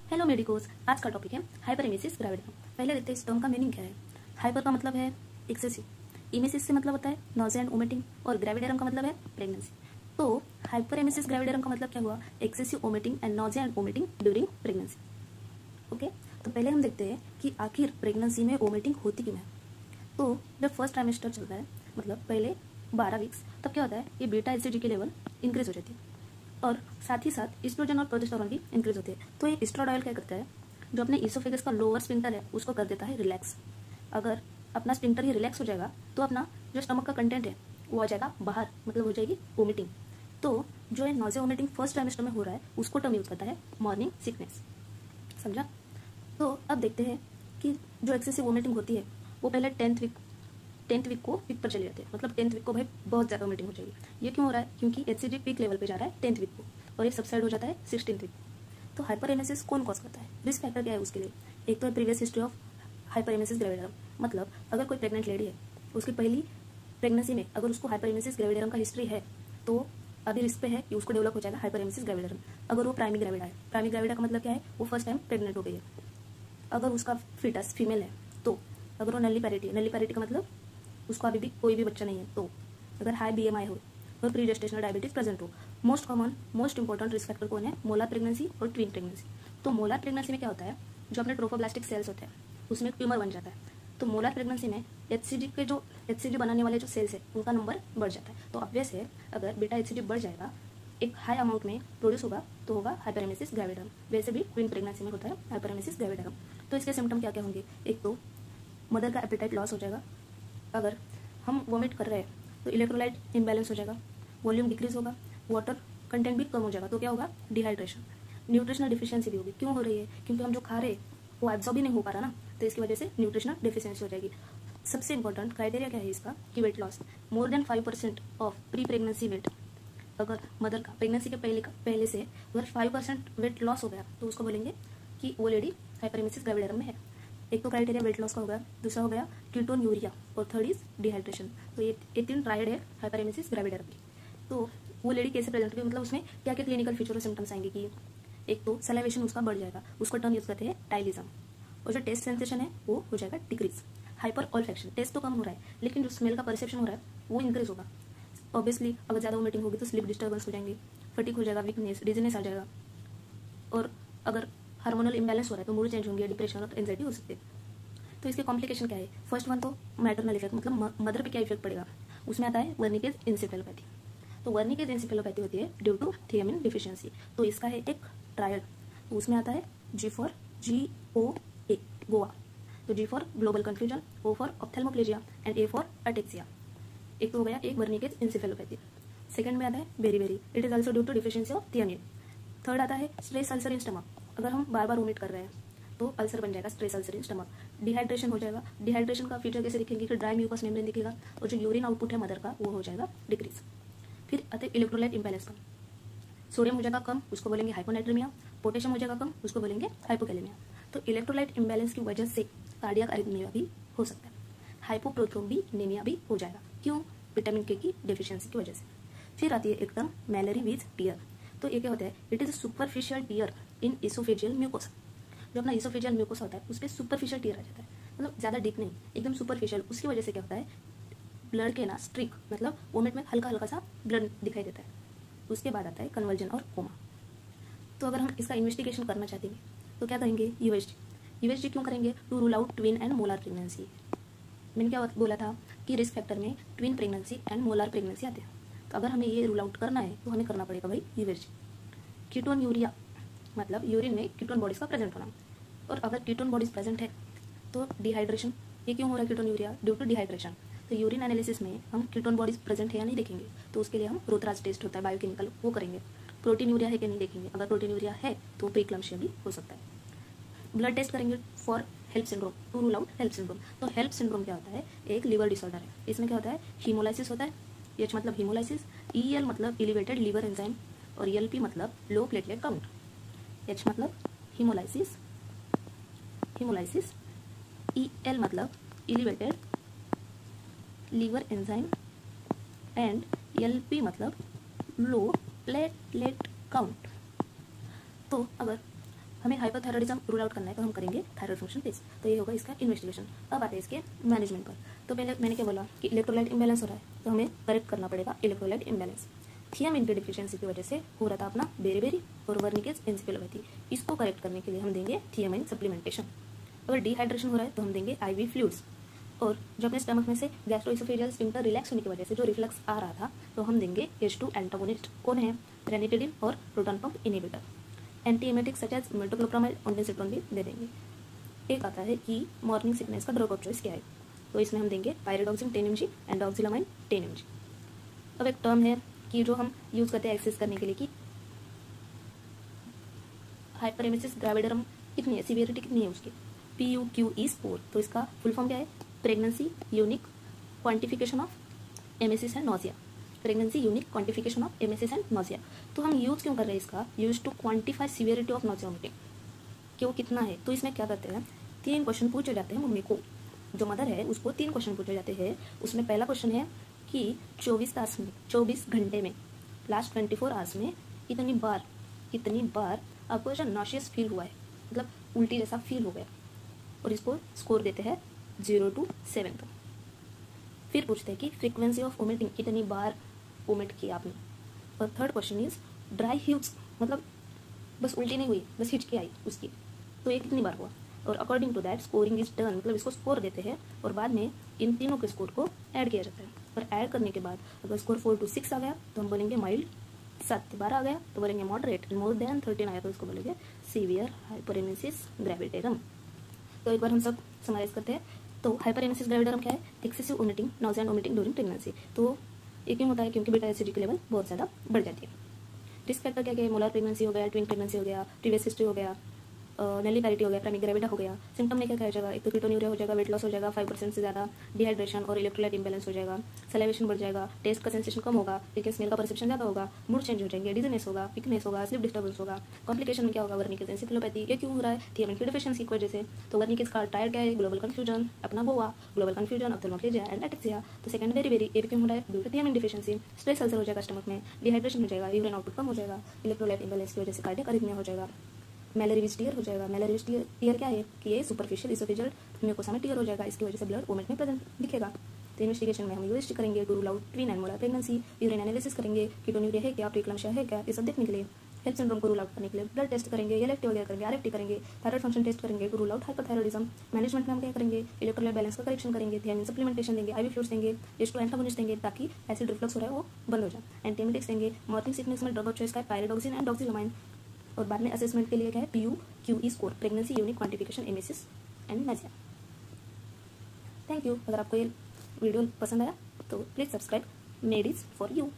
Hello medicos, आज का topic है हाइपरेमेसिस ग्रेविडियम। पहले देखते हैं इस टर्म का मीनिंग क्या है। हाइपर का मतलब है एक्सेसिव, इमेसिस से मतलब होता है नॉजिया एंड वोमिटिंग, और ग्रेविडियम का मतलब है प्रेगनेंसी। तो हाइपरेमेसिस ग्रेविडियम का मतलब क्या हुआ? Excessive vomiting and nausea and vomiting during pregnancy. Okay, तो पहले हम देखते हैं कि आखिर प्रेगनेंसी में वोमिटिंग होती क्यों है। तो जब फर्स्ट ट्राइमेस्टर चलता है, मतलब पहले 12 वीक्स, तब क्या होता है, ये बीटा एसिडी की लेवल इंक्रीज हो जाती है और साथ ही साथ एस्ट्रोजन और प्रोजेस्टेरोन भी इंक्रीज होते हैं। तो ये एस्ट्राडियोल क्या करता है, जो अपने इसोफेगस का लोअर स्फिंक्टर है उसको कर देता है रिलैक्स। अगर अपना स्फिंक्टर ही रिलैक्स हो जाएगा तो अपना जो स्टमक का कंटेंट है वो आ जाएगा बाहर, मतलब हो जाएगी वोमिटिंग। तो जो है नॉजिया वोमिटिंग फर्स्ट ट्राइमेस्टर में हो रहा है उसको टर्म यूज करता है मॉर्निंग सिकनेस। समझा? तो अब देखते हैं कि जो एक्सेसिव वोमिटिंग होती है वो पहले टेंथ वीक को पीक पर चले जाते हैं। मतलब 10th वीक को भाई बहुत ज़्यादा वोमिटिंग हो जाएगी। ये क्यों हो रहा है? क्योंकि एचसीजी पीक लेवल पे जा रहा है 10th वीक को और ये सबसाइड हो जाता है 16th वीक। तो हाइपरेमेसिस कौन कॉज करता है? रिस्क फैक्टर क्या है उसके लिए? एक तो है प्रीवियस हिस्ट्री ऑफ हाइपरेमेसिस ग्रेविडियम। मतलब अगर कोई प्रेग्नेंट लेडी है, उसकी पहली प्रेगनेंसी में अगर उसको हाइपरेमेसिस ग्रेविडियम का हिस्ट्री है तो अभी रिस्क पे है कि उसको डेवलप हो जाएगा हाइपरेमेसिस ग्रेविडियम। अगर वो प्राइमरी ग्रेविडा है, प्राइमरी ग्रेविडा का मतलब क्या है, वो फर्स्ट टाइम प्रेग्नेंट हो गई है। अगर उसका फीटस फीमेल है तो अगर वो नली पैरिटी है, नली पैरिटी का मतलब उसको अभी भी कोई भी बच्चा नहीं है, तो अगर हाई बीएमआई हो और प्री जेस्टेशनल डायबिटीज प्रेजेंट हो। Most common most important risk factor कौन है? मोलार प्रेगनेंसी और ट्विन प्रेगनेंसी। तो मोलार प्रेगनेंसी में क्या होता है, जो अपने ट्रोफोब्लास्टिक सेल्स होते हैं उसमें ट्यूमर बन जाता है। तो मोलार प्रेगनेंसी में एचसीजी बनाने वाले जो सेल्स है उनका नंबर बढ़ जाता है। तो ऑब्वियस है अगर बेटा एचसीजी बढ़ जाएगा, एक हाई अमाउंट में प्रोड्यूस होगा तो होगा हाइपरेमेसिस ग्रेविडियम। वैसे भी ट्विन प्रेगनेंसी में होता है हाइपरेमेसिस ग्रेविडियम। तो इसके सिम्टम क्या क्या होंगे? एक तो मदर का एपेटाइट लॉस हो जाएगा। अगर हम वोमिट कर रहे हैं तो इलेक्ट्रोलाइट इम्बैलेंस हो जाएगा, वॉल्यूम डिक्रीज होगा, वाटर कंटेंट भी कम हो जाएगा। तो क्या होगा? डिहाइड्रेशन। न्यूट्रिशनल डिफिशियंसी भी होगी। क्यों हो रही है? क्योंकि हम जो खा रहे हैं वो एब्जॉर्ब ही नहीं हो पा रहा ना, तो इसकी वजह से न्यूट्रिशनल डिफिशियंसी हो जाएगी। सबसे इंपॉर्टेंट क्राइटेरिया क्या है इसका कि weight loss more than 5% of pre pregnancy weight. अगर मदर का प्रेगनेंसी के पहले से अगर 5% वेट लॉस हो गया तो उसको बोलेंगे कि वो लेडी हाइपरेमेसिस ग्रेविडियम में है। एक तो क्राइटेरिया वेट लॉस का हो गया, दूसरा हो गया कीटोन यूरिया, और थर्ड इज डिहाइड्रेशन। तो ये तीन ट्रायड है हाइपरेमेसिस ग्रेविडियम की। तो वो लेडी कैसे प्रेजेंट होगी, मतलब उसमें क्या क्या क्लिनिकल फीचर और सिम्टम्स आएंगे कि एक तो सलाइवेशन उसका बढ़ जाएगा, उसको टर्म यूज करते हैं टाइलिज्म, और जो टेस्ट सेंसेशन है वो हो जाएगा डिक्रीज। हाइपर ऑल्फैक्शन, टेस्ट तो कम हो रहा है लेकिन जो स्मेल का परसेप्शन हो रहा है वो इंक्रीज होगा। ऑब्वियसली अगर ज़्यादा वोमिटिंग होगी तो स्लीप डिस्टर्बेंस हो जाएंगे, फटीग हो जाएगा, वीकनेस, डिजीनेस आ जाएगा, और अगर हार्मोनल इम्बैलेंस हो रहा है तो मूड चेंज होंगे, डिप्रेशन और एंजाइटी हो सकती है। तो इसके कॉम्प्लिकेशन क्या है? फर्स्ट वन तो मैटरनल इफेक्ट, मतलब मदर पे क्या इफेक्ट पड़ेगा, उसमें आता है वर्निकेज एन्सेफेलोपैथी। तो वर्निकेज एन्सेफेलोपैथी होती है ड्यू टू थियामिन डिफिशियंसी। तो इसका है एक ट्रायल, तो उसमें आता है G फॉर GOA, गोवा। तो G for global confusion, O for ophthalmoplegia and A for ataxia. एक तो हो गया एक वर्निकेज एन्सेफेलोपैथी। सेकंड में आता है बेरी, it is also due to deficiency of thiamine. Third आता है स्ट्रेस अल्सर इन स्टमक, अगर हम बार बार वोमिट कर रहे हैं तो अल्सर बन जाएगा, stress ulcer in stomach. Dehydration हो जाएगा, डिहाइड्रेशन का फीचर कैसे दिखेंगे कि ड्राई म्यूकस मेम्ब्रेन दिखेगा, और जो यूरिन आउटपुट है मदर का वो हो जाएगा डिक्रीज। फिर आते हैं इलेक्ट्रोलाइट इम्बैलेंस का, सोडियम हो जाएगा कम, उसको बोलेंगे हाइपोनाइट्रेमिया, पोटेशियम हो जाएगा कम, उसको बोलेंगे हाइपोकैलेमिया। तो इलेक्ट्रोलाइट इम्बैलेंस की वजह से कार्डियक अरिथमिया भी हो सकता है, हाइपोप्रोथ्रोम्बिनेमिया भी हो जाएगा। क्यों? विटामिन के की डेफिशिएंसी की वजह से। फिर आती है एक टर्म मैलरी विज टीयर। तो ये क्या होता है? It is superficial tier in oesophageal mucosa. जो अपना इसोफेजियल म्यूकोसा होता है उस पर सुपरफिशियल टीयर आ जाता है, मतलब ज़्यादा डीप नहीं, एकदम सुपरफिशियल। उसकी वजह से क्या होता है, ब्लड के ना स्ट्रिक, मतलब वोमिट में हल्का हल्का सा ब्लड दिखाई देता है। उसके बाद आता है कन्वर्जन और कोमा। तो अगर हम इसका इन्वेस्टिगेशन करना चाहते हैं तो क्या करेंगे? यूएसजी क्यों करेंगे? To rule out twin and molar pregnancy. मैंने क्या बोला था कि रिस्क फैक्टर में twin pregnancy and molar pregnancy आते हैं। तो अगर हमें ये रूल आउट करना है तो हमें करना पड़ेगा भाई यूएसजी। कीटोन यूरिया, मतलब यूरिन में कीटोन बॉडीज का प्रेजेंट होना, और अगर कीटोन बॉडीज प्रेजेंट है तो डिहाइड्रेशन। ये क्यों हो रहा है ketonuria? Due to dehydration. तो यूरिन एनालिसिस में हम कीटोन बॉडीज प्रेजेंट है या नहीं देखेंगे, तो उसके लिए हम रोथराज टेस्ट होता है बायोकेमिकल, वो करेंगे। प्रोटीन यूरिया है कि नहीं देखेंगे, अगर प्रोटीन यूरिया है तो प्रीक्लम्शिया भी हो सकता है। ब्लड टेस्ट करेंगे for HELLP syndrome, to rule out HELLP syndrome. तो हेल्प सिंड्रोम क्या होता है? एक लिवर डिसऑर्डर है। इसमें क्या होता है? हीमोलाइसिस होता है, H मतलब हीमोलाइसिस, EL मतलब एलिवेटेड लिवर एंजाइम, और ELP मतलब लो प्लेटलेट काउंट। H मतलब हीमोलाइसिस, EL मतलब elevated liver enzyme, and LP मतलब लो प्लेटलेट काउंट। तो अगर हमें हाइपरथायरॉयडिज्म रूल आउट करना है तो हम करेंगे थायराइड फंक्शन टेस्ट। तो ये होगा इसका इन्वेस्टिगेशन। अब आते हैं इसके मैनेजमेंट पर। तो पहले मैंने क्या बोला कि इलेक्ट्रोलाइट इम्बैलेंस हो रहा है तो हमें करेक्ट करना पड़ेगा इलेक्ट्रोलाइट इम्बैलेंस। थियामिन की डिफिशियंसी की वजह से हो रहा था अपना बेरी और वर्निकेज एंसेफेलोपैथी। इसको करेक्ट करने के लिए हम देंगे थियामिन सप्लीमेंटेशन। अगर डिहाइड्रेशन हो रहा है तो हम देंगे IV फ्लूइड्स। और जब अपने स्टमक में से गैस्ट्रोइसोफेजियल स्फिंक्टर रिलैक्स होने की वजह से जो रिफ्लक्स आ रहा था तो हम देंगे H2 एंटागोनिस्ट। कौन है? रेनिटिडिन और proton pump inhibitor. Antiemetic such as metoclopramide ondansetron भी दे देंगे। एक आता है कि मॉर्निंग सिकनेस का ड्रग ऑफ चॉइस क्या है, तो इसमें हम देंगे pyridoxine 10 mg and doxylamine 10 mg। अब एक टर्म है कि जो हम यूज़ करते हैं एक्सेस करने के लिए कि हाइपरेमेसिस ग्रेविडरम कितनी है, सीवियरिटी कितनी है उसकी, PUQE स्कोर। तो इसका फुल फॉर्म क्या है? Pregnancy unique quantification of emesis and nausea. Pregnancy unique quantification of emesis and nausea. तो हम यूज़ क्यों कर रहे हैं इसका? Use to quantify severity of nausea vomiting, कि वो कितना है। तो इसमें क्या करते हैं, 3 क्वेश्चन पूछे जाते हैं मम्मी को, जो मदर है उसको 3 क्वेश्चन पूछे जाते हैं। उसमें पहला क्वेश्चन है कि 24 घंटे में लास्ट 24 आवर्स में कितनी बार आपको ऐसा नॉशियस फील हुआ है, मतलब उल्टी जैसा फील हो गया, और इसको स्कोर देते हैं 0 to 7 तक। फिर पूछते हैं कि फ्रीक्वेंसी ऑफ वोमिटिंग, कितनी बार वोमिट किया आपने। और third question is dry huge, मतलब बस उल्टी नहीं हुई, बस हिचकी आई उसकी, तो ये कितनी बार हुआ। और according to that scoring is done, मतलब इसको स्कोर देते हैं और बाद में इन तीनों के स्कोर को ऐड किया जाता है। और ऐड करने के बाद अगर स्कोर 4 to 6 आ गया तो हम बोलेंगे माइल्ड, 7 से 12 आ गया तो बोलेंगे मॉडरेट, मोर देन 13 आया तो उसको बोलेंगे सीवियर हाइपरेमेसिस ग्रेविडेरम। तो एक बार हम सब समराइज करते हैं। तो हाइपरेमेसिस ग्रेविडेरम क्या है? Excessive vomiting, nausea and vomiting during pregnancy. तो ये क्यों होता है? क्योंकि बीटा एसिड की लेवल बहुत ज़्यादा बढ़ जाती है। रिस्क फैक्टर क्या क्या है? मोलर प्रेगनेंसी हो गया, ट्विन प्रेगनेंसी हो गया, प्रीवियस हिस्ट्री हो गया, नेलिपैरिटी हो गया, प्राइमरी ग्रेविडा हो गया। सिम्टम में क्या क्या हो जाएगा? एक तो कीटोन्यूरिया हो जाएगा, वेट लॉस हो जाएगा 5% से ज़्यादा, डिहाइड्रेशन और इलेक्ट्रोलाइट इम्बैलेंस हो जाएगा, सलाइवेशन बढ़ जाएगा, टेस्ट का सेंसेशन कम होगा, लेकिन स्मेल का परसेप्शन ज़्यादा होगा, मूड चेंज हो जाएंगे, डिजीनेस होगा, वीकनेस होगा, स्लीप डिस्टर्बेंस होगा। कॉम्प्लिकेशन में क्या होगा? वर्निकेज एंसेफेलोपैथी। ये क्यों हो रहा है? थियामिन की डिफिशियंसी की वजह से। तो वर्निकेज का टायर क्या है? ग्लोबल कन्फ्यूजन, अपना Goa, global confusion, ophthalmoplegia and ataxia. तो सेकंड वेरी ये क्यों हो रहा है? Due to thiamine deficiency. Stress ulcer हो जाएगा स्टमक में, डिहाइड्रेशन हो जाएगा, यूरिन आउटपुट कम हो जाएगा, इलेक्ट्रोलाइट इम्बैलेंस की वजह से कार्डियक अरिथमिया हो जाएगा, मैलेरियस टीयर हो जाएगा। मैलेरियस टीयर क्या है कि ये सुपरफिशियल इसोफेजियल म्यूकोसा में टीयर हो जाएगा, इसकी वजह से ब्लड वोमिट में प्रेजेंट दिखेगा। तो इन्वेस्टिगेशन में हम यूएसटी करेंगे to rule out twin and molar pregnancy, urine analysis करेंगे, कीटोन्यूरिया है क्या, प्रीक्लैम्सिया है क्या, ये सब देखने के लिए। हेल्थ सिंड्रोम को रूल आउट करने के लिए ब्लड टेस्ट करेंगे, एलएफटी वगैरह करेंगे, आरएफटी करेंगे, थायराइड फंक्शन टेस्ट करेंगे to rule out hyperthyroidism. Management में हम क्या करेंगे? इलेक्ट्रोलाइट बैलेंस का करेक्शन करेंगे, थियामिन सप्लीमेंटेशन देंगे, IV फ्लूइड्स देंगे, H2 एंटागोनिस्ट देंगे ताकि एसिड रिफ्लक्स हो रहा है वो बंद हो जाए, एंटीएमेटिक्स देंगे। मॉर्निंग सिकनेस में ड्रग ऑफ चॉइस का पायरिडॉक्सिन एंड डॉक्सिलामाइन। और बाद में असेसमेंट के लिए क्या है? PUQE score, pregnancy unique quantification emesis and nausea. Thank you. अगर आपको ये वीडियो पसंद आया तो please subscribe, made is for you.